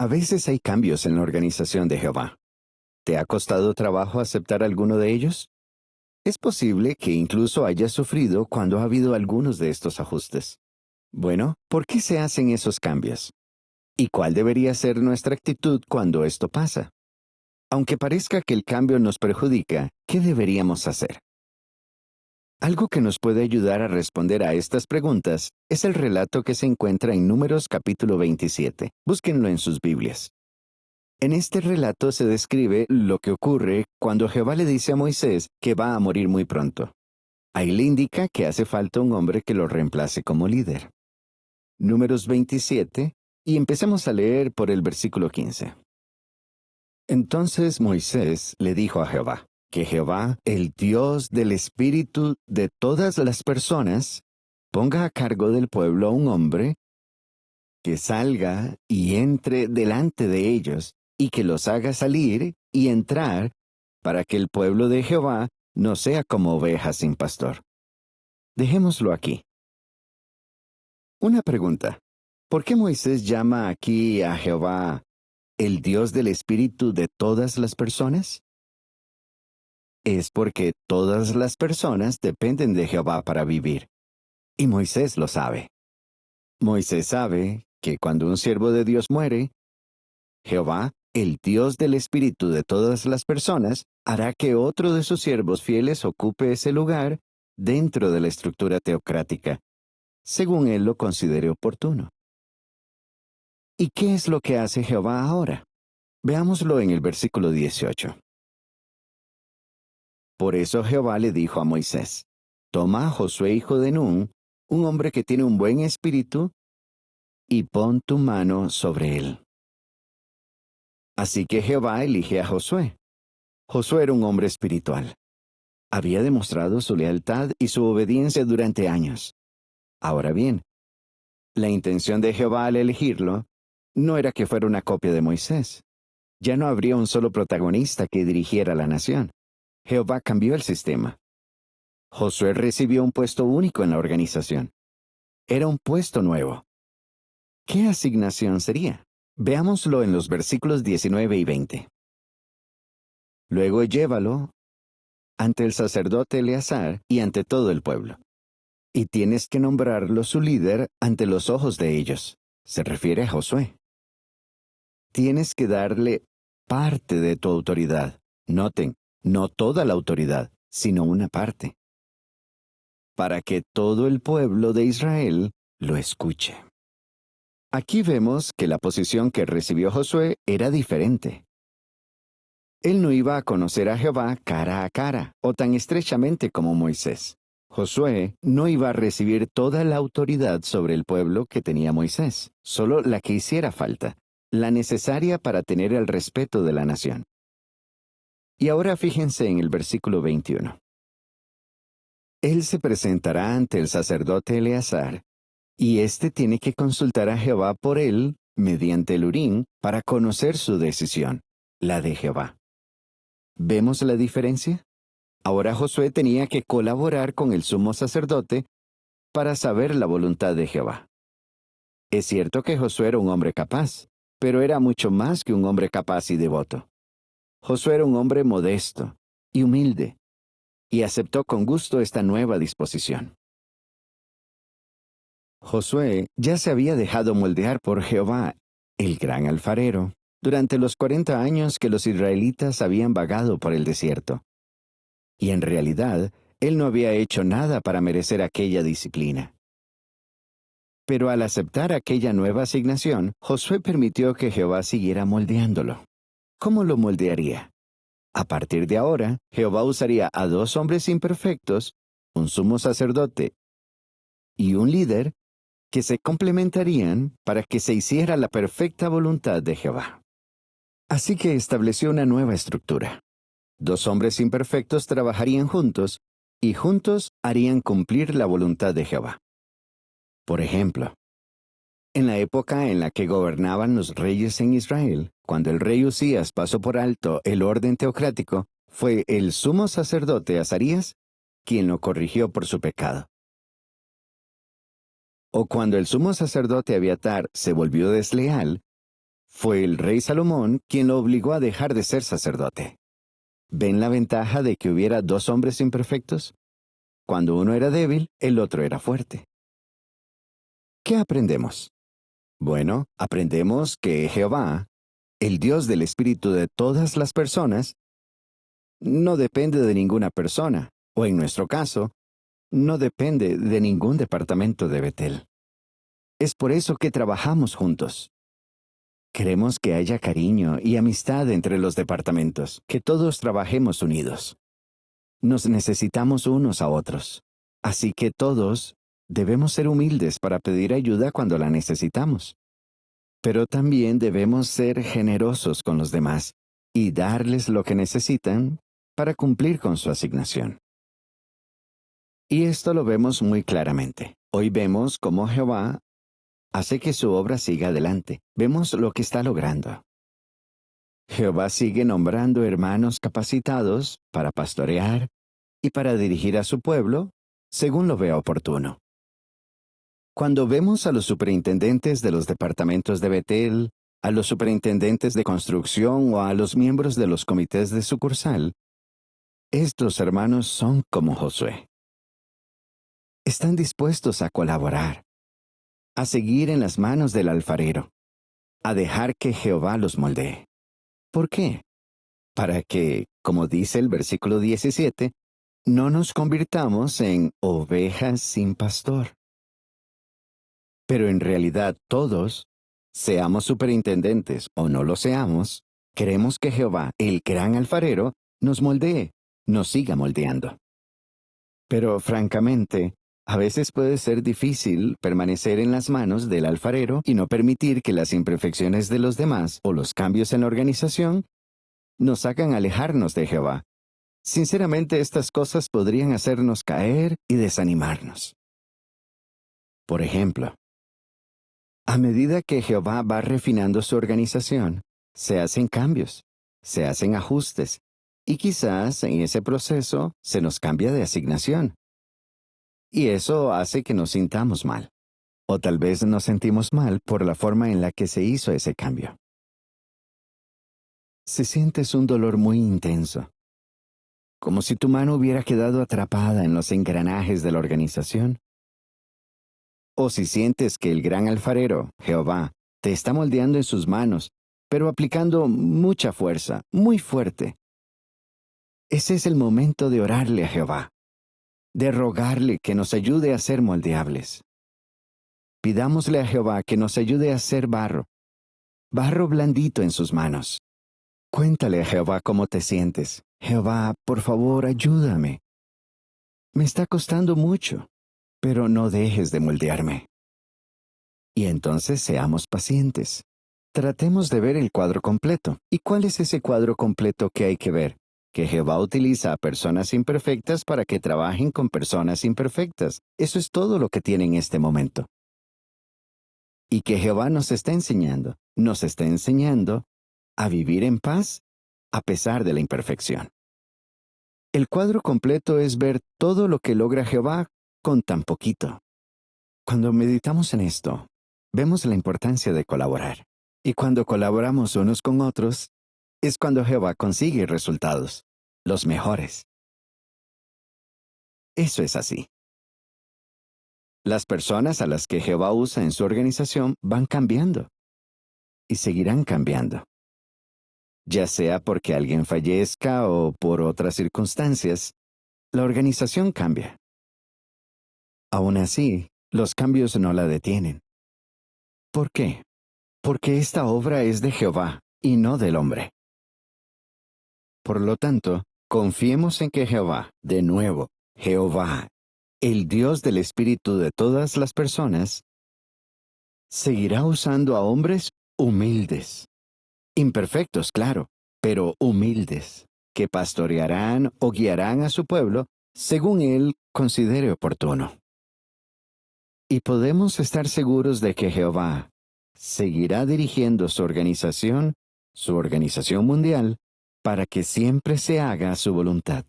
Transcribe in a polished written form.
A veces hay cambios en la organización de Jehová. ¿Te ha costado trabajo aceptar alguno de ellos? Es posible que incluso hayas sufrido cuando ha habido algunos de estos ajustes. Bueno, ¿por qué se hacen esos cambios? ¿Y cuál debería ser nuestra actitud cuando esto pasa? Aunque parezca que el cambio nos perjudica, ¿qué deberíamos hacer? Algo que nos puede ayudar a responder a estas preguntas es el relato que se encuentra en Números capítulo 27. Búsquenlo en sus Biblias. En este relato se describe lo que ocurre cuando Jehová le dice a Moisés que va a morir muy pronto. Ahí le indica que hace falta un hombre que lo reemplace como líder. Números 27, y empecemos a leer por el versículo 15. Entonces Moisés le dijo a Jehová, que Jehová, el Dios del espíritu de todas las personas, ponga a cargo del pueblo a un hombre que salga y entre delante de ellos, y que los haga salir y entrar, para que el pueblo de Jehová no sea como ovejas sin pastor. Dejémoslo aquí. Una pregunta. ¿Por qué Moisés llama aquí a Jehová el Dios del espíritu de todas las personas? Es porque todas las personas dependen de Jehová para vivir. Y Moisés lo sabe. Moisés sabe que cuando un siervo de Dios muere, Jehová, el Dios del espíritu de todas las personas, hará que otro de sus siervos fieles ocupe ese lugar dentro de la estructura teocrática, según él lo considere oportuno. ¿Y qué es lo que hace Jehová ahora? Veámoslo en el versículo 18. Por eso Jehová le dijo a Moisés, toma a Josué hijo de Nun, un hombre que tiene un buen espíritu, y pon tu mano sobre él. Así que Jehová elige a Josué. Josué era un hombre espiritual. Había demostrado su lealtad y su obediencia durante años. Ahora bien, la intención de Jehová al elegirlo no era que fuera una copia de Moisés. Ya no habría un solo protagonista que dirigiera la nación. Jehová cambió el sistema. Josué recibió un puesto único en la organización. Era un puesto nuevo. ¿Qué asignación sería? Veámoslo en los versículos 19 y 20. Luego llévalo ante el sacerdote Eleazar y ante todo el pueblo. Y tienes que nombrarlo su líder ante los ojos de ellos. Se refiere a Josué. Tienes que darle parte de tu autoridad. Noten, no toda la autoridad, sino una parte. Para que todo el pueblo de Israel lo escuche. Aquí vemos que la posición que recibió Josué era diferente. Él no iba a conocer a Jehová cara a cara, o tan estrechamente como Moisés. Josué no iba a recibir toda la autoridad sobre el pueblo que tenía Moisés, solo la que hiciera falta, la necesaria para tener el respeto de la nación. Y ahora fíjense en el versículo 21. Él se presentará ante el sacerdote Eleazar, y éste tiene que consultar a Jehová por él, mediante el Urim, para conocer su decisión, la de Jehová. ¿Vemos la diferencia? Ahora Josué tenía que colaborar con el sumo sacerdote para saber la voluntad de Jehová. Es cierto que Josué era un hombre capaz, pero era mucho más que un hombre capaz y devoto. Josué era un hombre modesto y humilde, y aceptó con gusto esta nueva disposición. Josué ya se había dejado moldear por Jehová, el gran alfarero, durante los 40 años que los israelitas habían vagado por el desierto. Y en realidad, él no había hecho nada para merecer aquella disciplina. Pero al aceptar aquella nueva asignación, Josué permitió que Jehová siguiera moldeándolo. ¿Cómo lo moldearía? A partir de ahora, Jehová usaría a 2 hombres imperfectos, un sumo sacerdote y un líder, que se complementarían para que se hiciera la perfecta voluntad de Jehová. Así que estableció una nueva estructura. 2 hombres imperfectos trabajarían juntos, y juntos harían cumplir la voluntad de Jehová. Por ejemplo, en la época en la que gobernaban los reyes en Israel, cuando el rey Usías pasó por alto el orden teocrático, fue el sumo sacerdote Azarías quien lo corrigió por su pecado. O cuando el sumo sacerdote Abiatar se volvió desleal, Fue el rey Salomón quien lo obligó a dejar de ser sacerdote. ¿Ven la ventaja de que hubiera dos hombres imperfectos? Cuando uno era débil, el otro era fuerte. ¿Qué aprendemos? Bueno, aprendemos que Jehová, el Dios del espíritu de todas las personas, no depende de ninguna persona, o en nuestro caso, no depende de ningún departamento de Betel. Es por eso que trabajamos juntos. Queremos que haya cariño y amistad entre los departamentos, que todos trabajemos unidos. Nos necesitamos unos a otros. Así que todos debemos ser humildes para pedir ayuda cuando la necesitamos. Pero también debemos ser generosos con los demás y darles lo que necesitan para cumplir con su asignación. Y esto lo vemos muy claramente. Hoy vemos cómo Jehová hace que su obra siga adelante. Vemos lo que está logrando. Jehová sigue nombrando hermanos capacitados para pastorear y para dirigir a su pueblo según lo vea oportuno. Cuando vemos a los superintendentes de los departamentos de Betel, a los superintendentes de construcción o a los miembros de los comités de sucursal, estos hermanos son como Josué. Están dispuestos a colaborar, a seguir en las manos del alfarero, a dejar que Jehová los moldee. ¿Por qué? Para que, como dice el versículo 17, no nos convirtamos en ovejas sin pastor. Pero en realidad todos, seamos superintendentes o no lo seamos, queremos que Jehová, el gran alfarero, nos moldee, nos siga moldeando. Pero francamente, a veces puede ser difícil permanecer en las manos del alfarero y no permitir que las imperfecciones de los demás o los cambios en la organización nos hagan alejarnos de Jehová. Sinceramente, estas cosas podrían hacernos caer y desanimarnos. Por ejemplo, a medida que Jehová va refinando su organización, se hacen cambios, se hacen ajustes, y quizás en ese proceso se nos cambia de asignación. Y eso hace que nos sintamos mal. O tal vez nos sentimos mal por la forma en la que se hizo ese cambio. Si sientes un dolor muy intenso, como si tu mano hubiera quedado atrapada en los engranajes de la organización, o si sientes que el gran alfarero, Jehová, te está moldeando en sus manos, pero aplicando mucha fuerza, muy fuerte, ese es el momento de orarle a Jehová, de rogarle que nos ayude a ser moldeables. Pidámosle a Jehová que nos ayude a ser barro blandito en sus manos. Cuéntale a Jehová cómo te sientes. Jehová, por favor, ayúdame. Me está costando mucho, pero no dejes de moldearme. Y entonces seamos pacientes. Tratemos de ver el cuadro completo. ¿Y cuál es ese cuadro completo que hay que ver? Que Jehová utiliza a personas imperfectas para que trabajen con personas imperfectas. Eso es todo lo que tiene en este momento. Y que Jehová nos está enseñando a vivir en paz a pesar de la imperfección. El cuadro completo es ver todo lo que logra Jehová con tan poquito. Cuando meditamos en esto, vemos la importancia de colaborar. Y cuando colaboramos unos con otros, es cuando Jehová consigue resultados, los mejores. Eso es así. Las personas a las que Jehová usa en su organización van cambiando y seguirán cambiando. Ya sea porque alguien fallezca o por otras circunstancias, la organización cambia. Aún así, los cambios no la detienen. ¿Por qué? Porque esta obra es de Jehová y no del hombre. Por lo tanto, confiemos en que Jehová, de nuevo, Jehová, el Dios del espíritu de todas las personas, seguirá usando a hombres humildes. Imperfectos, claro, pero humildes, que pastorearán o guiarán a su pueblo según él considere oportuno. Y podemos estar seguros de que Jehová seguirá dirigiendo su organización mundial, para que siempre se haga su voluntad.